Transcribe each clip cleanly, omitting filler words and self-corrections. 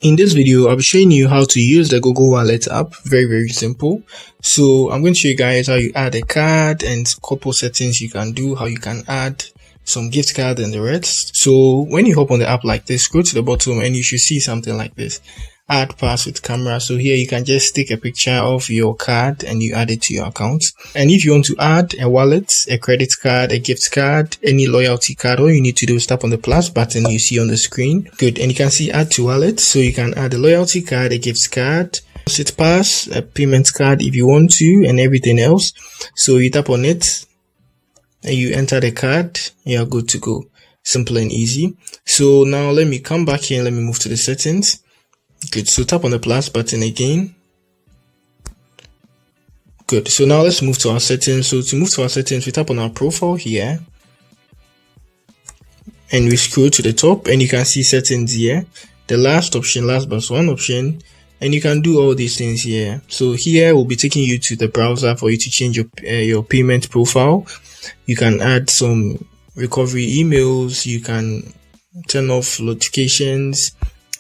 In this video, I'll be showing you how to use the Google Wallet app. Very simple. So I'm going to show you guys how you add a card and couple settings you can do, how you can add some gift card and the rest. So when you hop on the app like this, go to the bottom and you should see something like this. Add pass with camera. So here you can just take a picture of your card and you add it to your account. And if you want to add a wallet, a credit card, a gift card, any loyalty card, all you need to do is tap on the plus button you see on the screen. Good. And you can see add to wallet. So you can add a loyalty card, a gift card, it pass, a payment card if you want to, and everything else. So you tap on it and you enter the card. You're good to go. Simple and easy. So now let me come back here and let me move to the settings. Good. So tap on the plus button again. Good. So now let's move to our settings. So to move to our settings, we tap on our profile here and we scroll to the top and you can see settings here. The last option, last but one option, and you can do all these things here. So here we'll be taking you to the browser for you to change your payment profile. You can add some recovery emails. You can turn off notifications,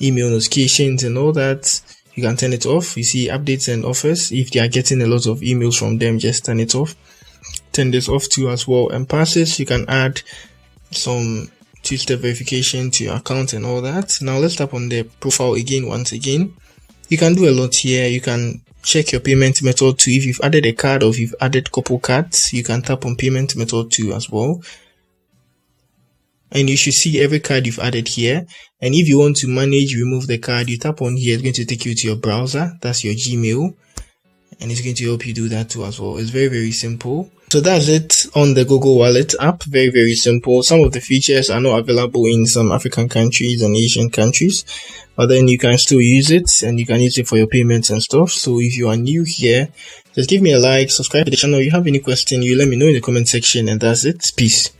email notifications and all that. You can turn it off. You see updates and offers. If they are getting a lot of emails from them, just turn it off. Turn this off too as well. And passes, you can add some two-step verification to your account and all that. Now let's tap on the profile again. Once again, you can do a lot here. You can check your payment method too. If you've added a card or if you've added couple cards, you can tap on payment method too as well. And you should see every card you've added here. And if you want to remove the card, you tap on here. It's going to take you to your browser. That's your Gmail. And it's going to help you do that too as well. It's very simple. So that's it on the Google Wallet app. Very simple. Some of the features are not available in some African countries and Asian countries, but then you can still use it and you can use it for your payments and stuff. So if you are new here, just give me a like, subscribe to the channel. If you have any question, you let me know in the comment section, and that's it. Peace.